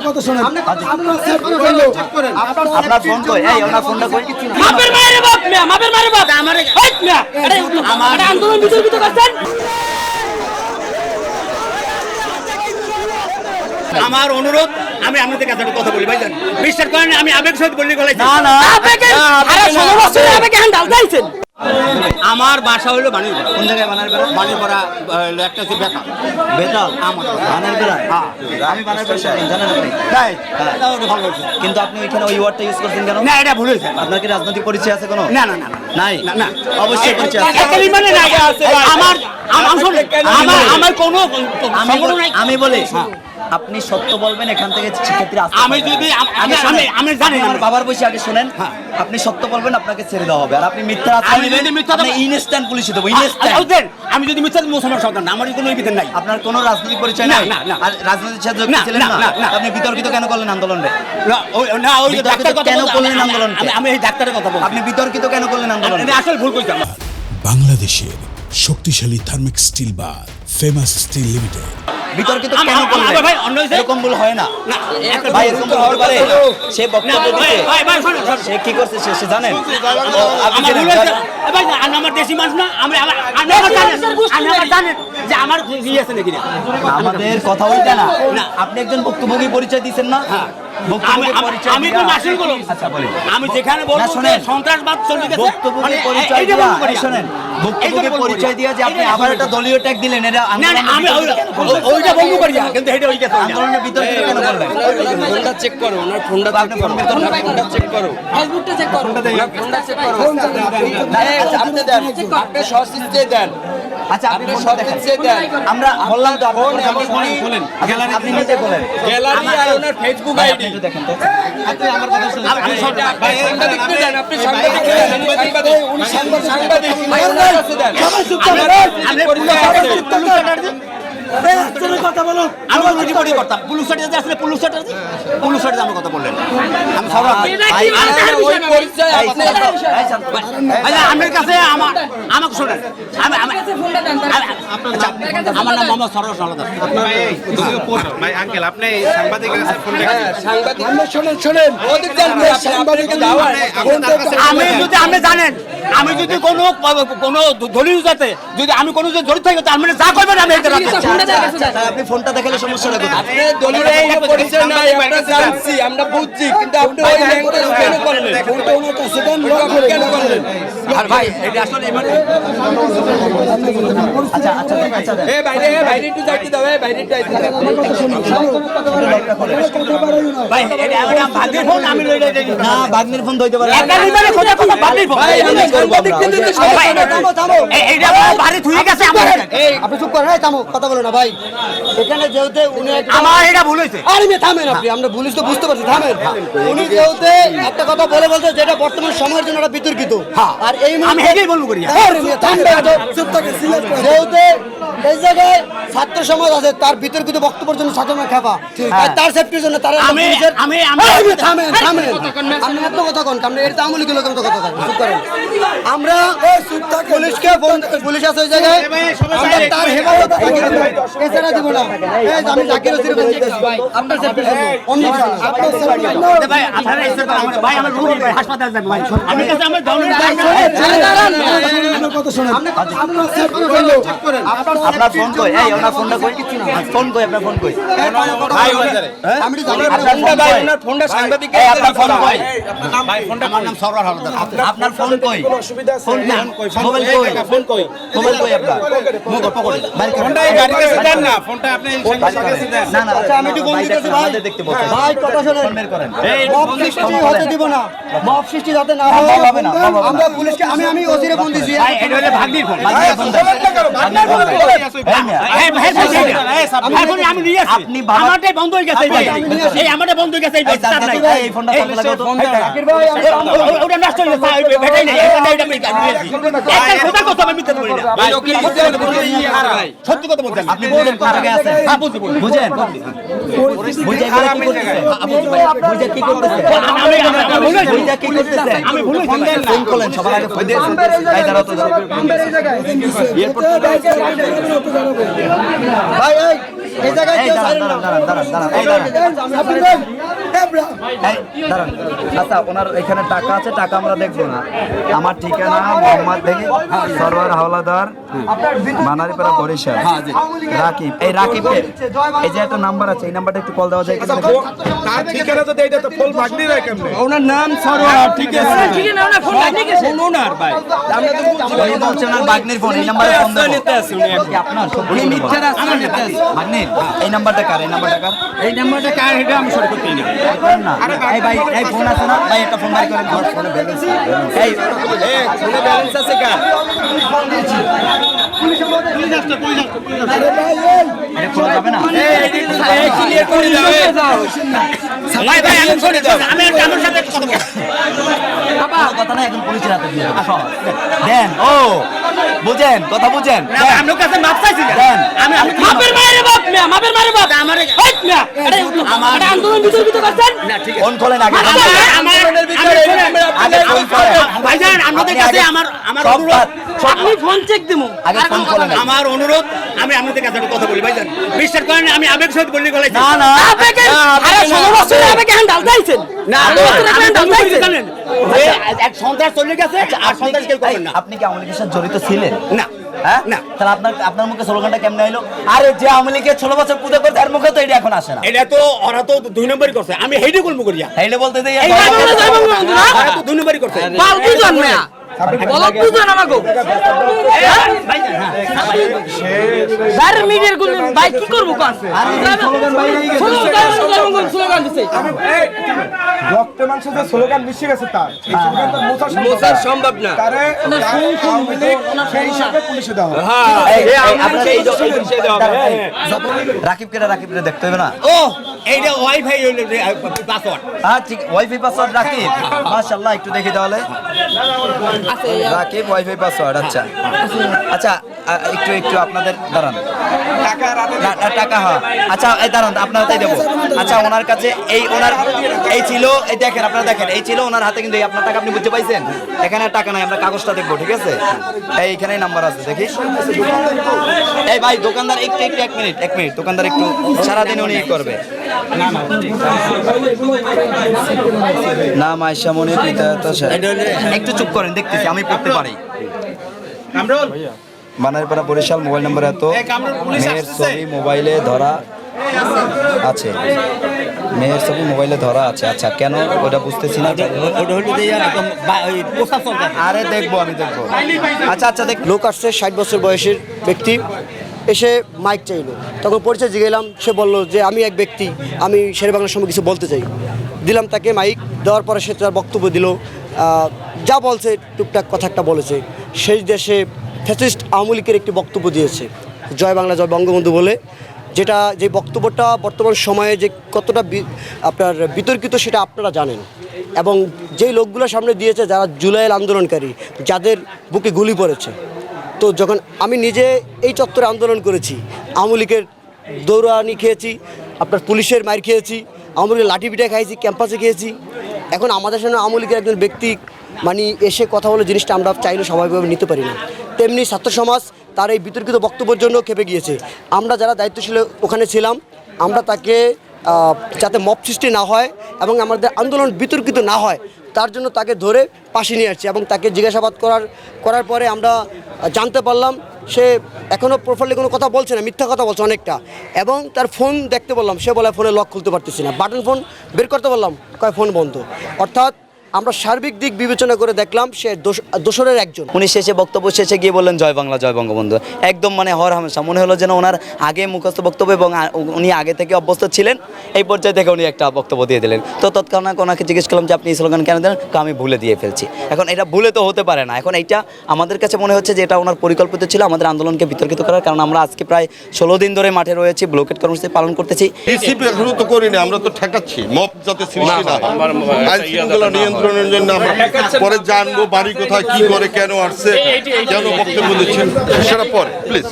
কথা শুনেন। আপনার ফোন কই? এই ওনার ফোনটা কই? মাপের মায়ের বাপ মিয়া, মাপের মায়ের বাপ আমারে হট মিয়া। আমার আন্দোলন বিতর্কিত করছেন। আমার অনুরোধ, আমি আপনাদের কাছে একটা কথা বলি ভাইজান, বিশ্বাস করেন আমি আবেগ সহিত বললি গলাইছি না না আবেগে আরে 16 বছরে আবেগে হ্যান্ডাল দাইছেন। আমার বাসা হলো বাণীপাড়া। কোন জায়গায় বানারপাড়া? বাণীপাড়া একটা হচ্ছে বেতা বেতাল আমার বানারপাড়া। হ্যাঁ। আমি বানারপাড়া জানেন আপনি? তাই হ্যাঁ। তাও তো ভালো হয়েছে। কিন্তু আপনি ওইখানে ওই ওয়ার্ডটা ইউজ করছেন কেন? না এটা ভুল হয়েছে। আপনার কি রাজনৈতিক পরিচয় আছে কোনো? না না না না। নাই না, না। অবশ্যই পরিচয় আছে। একেবারেই মানে না। আমার কোনো সংগঠন নাই। আমি বলি আপনি সত্য বলবেন, এখান থেকে শিক্ষার্থীরা আসতে আমি পারবে। যদি আমি জানি আমার বাবার বসে আগে শুনেন, আপনি সত্য বলবেন, আপনাকে ছেড়ে দেওয়া হবে। আর আপনি মিথ্যা আমি যদি মিথ্যা ইনস্ট্যান্ট পুলিশে দেবো, ইনস্ট্যান্ট। আমি যদি মিথ্যা মুসলমান সন্তান না, আমার কোনো বিধান নাই। আপনার কোনো রাজনৈতিক পরিচয় না, নাই? না, না। আর রাজনীতির সাথে যুক্ত না, ছিলেন না, না? না, না। আপনি বিতর্কিত কেন করলেন আন্দোলনে? না ওই বিতর্কিত ডাক্তার কথা কেন বলতে- করলেন আমি- আন্দোলনকে? আমি এই ডাক্তারের কথা বলছি। আপনি বিতর্কিত কেন করলেন আন্দোলনে? আমি আসলে ভুল করছি। বাংলাদেশের শক্তিশালী থার্মিক স্টিল বার ফেমাস স্টিল লিমিটেড। বিতর্কিত আমার- কেন করলেন? আমার ভাই অন্য হয়েছে? এরকম ভুল হয় না না, একটা ভাই, এরকম ভুল হতে পারে? সে বক্তব্য দিচ্ছে, ভাই, শোনো, শোনো। সে কি করছে সে জানেন? ও, আপনি আমার জানেন? ভুল হয়েছে। ভাই, আমার দেশি মানুষ না, আমার জানেন যে আমার ইয়ে আছে নাকি না। আমাদের কথা ওইটা না। আপনি একজন ভুক্তভোগী পরিচয় দিচ্ছেন না? ভুক্তভোগী পরিচয় আমি দিয়া- তো মাসুল করলাম। আচ্ছা বলেন। আমি যেখানে না, বলবো শোনেন। যে সন্ত্রাসবাদ চলে গেছে, ভুক্তভোগী মানে পরিচয় এইটা দিয়া, বলবো করি। শোনেন, ভুক্তভোগী এইটা বলবো পরিচয় করি। দিয়া যে আপনি এইটা আবার বলবো একটা করি। দলীয় ট্যাগ দিলেন, এটা না না, আমি ওইটা বলবো করি না, কিন্তু এটা ওই গেছে। আন্দোলনে বিতর্কিত কেন করলেন? ফোনটা চেক করো, ওনার ফোনটা আপনি ফোন বের করেন। ফোনটা চেক করো, ফেসবুকটা চেক করো। ফোনটা চেক করো। আপনি দেন, আপনি সসিসে দেন, আচ্ছা আপনি আপনি ফোনটা দেখেন। সসিসে দেন। আমরা বললাম তো আপনি ফোন ফোন এমন আপনি খোলেন। আপনি নিজে বলেন। গ্যালারি আর ওনার ফেসবুক ভাই, আইডি। আপনি একটু দেখেন তো। সাংবাদিক দেন, আপনি সাংবাদিক দেন, সাংবাদিক ওনার কাছে দেন। কথা বলো। আমি অলরেডি বডি করতাম পুলিশ সার্টিতে আসলে পুলিশ সার্টিতে আমার কথা বললেন। আমি সব ভাই, ওই পরিচয় আপনি আমার কাছে আমাকে শোনেন, ফোনটা দেন। আমার নাম মোহাম্মদ সরোজ আলাদাস। ভাই আঙ্কেল আপনি সাংবাদিকের কাছে ফোন রেখে সাংবাদিক শোনেন ওদিক দেন, সাংবাদিকের দাওয়াত। আপনি জানেন আমি যদি কোনো দলীয় যাতে যদি আমি কোনো যদি জড়িত থাকি তার মানে যা করবেন আমি এটা রাখবো। আচ্ছা, তাহলে আপনি ফোনটা দেখালে সমস্যাটা কোথায়? আপনি দলীয় কোনো পরিচয় নাই, আমরা জানছি, আমরা বুঝছি, কিন্তু আপনি ওই ল্যাঙ্গুয়েজ কেন করলেন? ফোনটা ওনার কাছে দেন, ওইটা আপনি কেন করলেন? আর ভাই এটা আসলে মানে আচ্ছা আচ্ছা আচ্ছা দেন। বাইরে একটু যাইতে দাও, বাইরে একটু যাইতে দাও। ভাই এটা আমার ভাগ্যের ফোন আমি লই যাই না, বাগ্নির ফোন ধইতে পারে। একালি মানে কথা কথা বাড়ির ফোন। ভাই, আমি সাংবাদিককে দিতে ভাই, এইটা বাড়ি থুই গেছে আমার আপনি চুপ করেন, থামো, কথা বলো না ভাই। এখানে যেহেতু উনি আমার এটা ভুল হয়েছে। আরে মেয়ে থামেন আপনি, আমরা পুলিশ তো বুঝতে পারছি, থামেন। উনি যেহেতু একটা কথা বলছে যেটা বর্তমান সময়ের জন্য একটা বিতর্কিত, আর এই আমি মুহূর্তে এটাই বলবো করি। আরে মেয়ে থামবেন তো, চুপ থাকে, যেহেতু এই জায়গায় ছাত্র সমাজ আছে, তার বিতর্কিত বক্তব্যের জন্য ছাত্র সমাজ খেপা, আর তার সেফটির জন্য তারা আমি- আমি- আরে মেয়ে থামেন থামেন, আপনি এত কথা কন, আমরা এটা আমলি গুলো কথা কথা কন, চুপ করেন। আমরা পুলিশকে ফোন, পুলিশ আছে ওই জায়গায়, আমরা তার হেফাজত এছাড়া দিব না। এই যে আমি জাকির হোসেন বলছি, আপনার সেফটির জন্য অন্য কিছু না, আপনার সেফটির জন্য। ভাই আপনারা এসে ভাই আমার রুগী ভাই হাসপাতালে যাবেন ভাই আমি কাছে আমার দৌড়ে আমার কথা শুনেন, আপনার সেফটির জন্য আপনার ফোন কই? এই ওনার ফোনটা কই? ফোন কই? আপনার ফোন কই? ভাই, আমি তো জানি আপনার ফোন ভাই, কই? ওনার ফোনটা সাংবাদিককে এই আপনার ফোন কই? ভাই ফোনটা আমার নাম সরওয়ার হালদার। আপনার ফোন কই? ফোন না, মোবাইল কই? ফোন কই? মোবাইল কই আপনার? বাইর করেন। ফোনটা এই গাড়ির কাছে দেন না, ফোনটা আপনি সাংবাদিকের কাছে দেন। না না, আচ্ছা, আমি একটু বন্ধু কাছে ভাই। আমাদের দেখতে বলছেন। ভাই কথা শুনেন, ফোন বের করেন। মব সৃষ্টি হতে দিব না, মব সৃষ্টি যাতে না মব হয়, হবে না, মব হবে না। আমরা পুলিশকে আমি ওসিরে ফোন দিছি। ভাই এটা হলো ভাগ্নির ফোন। বাগ্নির ফোন দেন। বাগ্নির ফোন দেন। এই মিয়া, ভাই ভাই ভাই ফোন আমি নিয়ে আসি। আপনি ভালো- আমারটাই বন্ধ হয়ে গেছে এই ভাই। এই আমারটাই বন্ধ হয়ে গেছে এই ভাই। এই চার নাই। দেখি, এই ফোনটা চালু লাগাও তো। জাকির ভাই, ওটা নষ্ট হয়ে গেছে ব্যাটারি নেই এটা আমি নিয়ে আসি। একটা কথা কথা আমি মিথ্যা বলি না ভাই, উকিল দিতে হবে, ভাই। সত্যি কথা বলতে আপনি বুঝেন কোন জায়গায় আছেন? হ্যাঁ বুঝি বুঝি বুঝেন? বুঝে এগুলো কি করতেছে? বুঝে কি করতেছে? বুঝে কি করতেছে? আমি ভুল হয়েছি ভাই। ফোন করলেন, সবার আগে ফোন দিয়েছেন। এই দাঁড়াও তো। ভাই এই এই জায়গায় এই কেউ দাঁড়ান, ছাড়েন না। দাঁড়ান, দাঁড়ান, দাঁড়ান, এই দাঁড়ান। এই দাঁড়ান। আচ্ছা, ওনার এখানে টাকা আছে, টাকা আমরা দেখবো না। আমার ঠিকানা মোহাম্মদ দেখি সরওয়ার হাওলাদার, মানারীপাড়া, বরিশাল। রাকিব, এই রাকিবকে এই যে একটা নাম্বার আছে, এই নাম্বারটা একটু কল দেওয়া যায় কিনা দেখুন। তার ঠিকানা তো এইটা তো ফুল ভাগনি রাখ কেমনে ওনার নাম সরোয়ার, ঠিক আছে? ঠিক না ওনা ফোন লাগনি গেছে ফোন ওনার ভাই। আমরা তো বুঝছি উনি বলছে ওনার বাগনির ফোন, এই নাম্বারে ফোন দেবো। নিতে আছে উনি এখন। কি আপনার সব উনি মিথ্যার আশ্রয় নিতে আছে। বাগনির এই নাম্বারটা কার? এই নাম্বারটা কার? এই নাম্বারটা কার এটা আমি সঠিক করতেই না। করেন না। এই ভাই, এই ফোন আছে না ভাই, একটা ফোন বাই করেন। ফোনে ব্যালেন্স এই ফোনে ব্যালেন্স আছে কার? এটা খোলা যাবে না। এই ক্লিয়ার করে দাও। ভাই ভাই আমি সরে যাও। আমি আমার সাথে কথা বলবো। কোনো কথা না, এখন পুলিশের হাতে দিয়ে দেবো। সব। দেন, ও বুঝেন, কথা বুঝেন। না আমার কাছে মাপ চাইছি না। দেন। আমি মাপের মায়ের বাপ মিয়া মাপের মায়ের বাপ আমারে হইট মিয়া আরে এটা আন্দোলন বিতর্কিত করছেন না ঠিক ফোন খোলেন আগে। আগে ফোন করে ভাইজান আমাদের কাছে আমার সব অনুরোধ বাদ, সব আমি ফোন চেক দিমু আগে ফোন খোলেন। আমার অনুরোধ আমি আপনাদের কাছে একটা কথা বলি ভাইজান বিশ্বাস করেন আমি আবেগ সহিত বলি গলাইছি না না, আবেগে আরে 16 বছর আবেগে হ্যাঁ ডালতাইছেন না 16 বছর আগে ডালতাইছেন জানেন এক সন্ত্রাস চলে গেছে আর সন্ত্রাস কেউ করবেন না আপনি কি আওয়ামী লীগের সাথে জড়িত ছিলেন? না হ্যাঁ না। তাহলে আপনার মুখে স্লোগানটা কেমনে আইলো? আরে যে আওয়ামী লীগের 16 বছর পূজা করতে আর মুখে তো এটা এখন আসে না। এটা তো ওরা তো 2 নম্বরই করছে আমি হেইডি কলম করিয়া এইটা বলতে দেই। এই বাংলা জয় বঙ্গবন্ধু না ওরা তো 2 নম্বরই করছে বাল বুঝন মিয়া বলত বুঝন আমাগো স্যার মিডিয়ার গুলো ভাই কি করব কোন স্লোগান দিছে রক্ত মাংস যে স্লোগান মিশে গেছে তার এই স্লোগান তো মোছা সম্ভব না সেই হিসাবে পুলিশে দেওয়া হবে। আপনারা এই রাকিবকে দেখতে হবে না? ও এইটা ওয়াইফাই পাসওয়ার্ড হ্যাঁ ঠিক, ওয়াইফাই পাসওয়ার্ড রাকিব, মাশাআল্লাহ, একটু দেখি তাহলে। রাকিব ওয়াইফাই পাসওয়ার্ড, আচ্ছা আচ্ছা, একটু আপনাদের দাঁড়ান। টাকা হ্যাঁ, আচ্ছা এই দাঁড়ান, আপনার তাই দেবো। আচ্ছা, ওনার কাছে ওনার এই ছিল, এই দেখেন, আপনারা দেখেন, এই ছিল ওনার হাতে, কিন্তু এই আপনার টাকা আপনি বুঝতে পাইছেন? এখানে আর টাকা নাই, আমরা কাগজটা দেখবো, ঠিক আছে? এইখানেই নাম্বার আছে, দেখি। এই ভাই দোকানদার একটু এক মিনিট, দোকানদার একটু, সারাদিন উনি করবে। নাম আয়েশা মনি, পিতা একটু চুপ করেন, দেখতেছি আমি পড়তে পারি। মানারীপাড়া, বরিশাল, মোবাইল নাম্বার এত, মেয়ের ছবি মোবাইলে ধরা আছে, মেয়ের ছবি মোবাইলে ধরা আছে। আচ্ছা, কেন ওটা বুঝতেছি না। ওটা হলো যে একদম ওই প্রস্তাব চলতে আরে দেখবো, আমি দেখবো। আচ্ছা দেখ, লোক আসছে 60 বছর বয়সের ব্যক্তি, এসে মাইক চাইলো। তখন পরিচয় জিগেলাম, সে বলল যে আমি এক ব্যক্তি, আমি শেরে বাংলার সম্পর্কে কিছু বলতে চাই। দিলাম তাকে মাইক, দেওয়ার পরে সে তার বক্তব্য দিল, যা বলছে টুকটাক কথা একটা বলেছে। সেই দেশে ফ্যাসিস্ট আওয়ামী লীগের একটি বক্তব্য দিয়েছে, জয় বাংলা জয় বঙ্গবন্ধু বলে, যেটা যে বক্তব্যটা বর্তমান সময়ে যে কতটা আপনার বিতর্কিত সেটা আপনারা জানেন। এবং যেই লোকগুলো সামনে দিয়েছে যারা জুলাইয়ের আন্দোলনকারী, যাদের বুকে গুলি পড়েছে। তো যখন আমি নিজে এই চত্বরে আন্দোলন করেছি, আওয়ামী লীগের দৌড়ানি খেয়েছি, আপনার পুলিশের মার খেয়েছি, আওয়ামী লীগের লাঠি পিঠা খাইছি, ক্যাম্পাসে খেয়েছি। এখন আমাদের সামনে আওয়ামী লীগের একজন ব্যক্তি মানে এসে কথা বলে জিনিসটা আমরা চাইলে স্বাভাবিকভাবে নিতে পারি না। তেমনি ছাত্র সমাজ তার এই বিতর্কিত বক্তব্যের জন্য খেপে গিয়েছে। আমরা যারা দায়িত্বশীল ওখানে ছিলাম, আমরা তাকে যাতে মব সৃষ্টি না হয় এবং আমাদের আন্দোলন বিতর্কিত না হয় তার জন্য তাকে ধরে পাশে নিয়ে আসছি। এবং তাকে জিজ্ঞাসাবাদ করার পরে আমরা জানতে পারলাম সে এখনও প্রপারলি কোনো কথা বলছে না, মিথ্যা কথা বলছে অনেকটা। এবং তার ফোন দেখতে বললাম, সে বলে ফোনে লক খুলতে পারতেছি না। বাটন ফোন বের করতে বললাম, কয় ফোন বন্ধ। অর্থাৎ আমরা সার্বিক দিক বিবেচনা করে দেখলাম সে দোসরের একজন। উনি শেষে বক্তব্য শেষে গিয়ে বললেন জয় বাংলা জয় বঙ্গবন্ধু, একদম মানে হর হামেশা মনে হলো যেন ওনার আগে মুখস্থ বক্তব্য এবং উনি আগে থেকে অভ্যস্ত ছিলেন, এই পর্যায়ে থেকে উনি একটা বক্তব্য দিয়ে দিলেন। তো তৎক্ষণাৎ ওনাকে জিজ্ঞেস করলাম যে আপনি এই স্লোগান কেন দিলেন? আমি ভুলে দিয়ে ফেলছি। এখন এটা ভুলে তো হতে পারে না, এখন এইটা আমাদের কাছে মনে হচ্ছে যে এটা ওনার পরিকল্পিত ছিল আমাদের আন্দোলনকে বিতর্কিত করার। কারণ আমরা আজকে প্রায় 16 দিন ধরে মাঠে রয়েছি, ব্লকেট কর্মসূচি পালন করতেছি। রিসিভ এখনো তো করিনি, আমরা তো ঠেকাচ্ছি মব যাতে সৃষ্টি না হয়, আইন শৃঙ্খলা নিয়ন্ত্রণের জন্য আমরা পরে জানবো বাড়ি কোথায়, কি করে, কেন আসছে, কেন বক্তব্য দিচ্ছেন, সেটা পরে প্লিজ।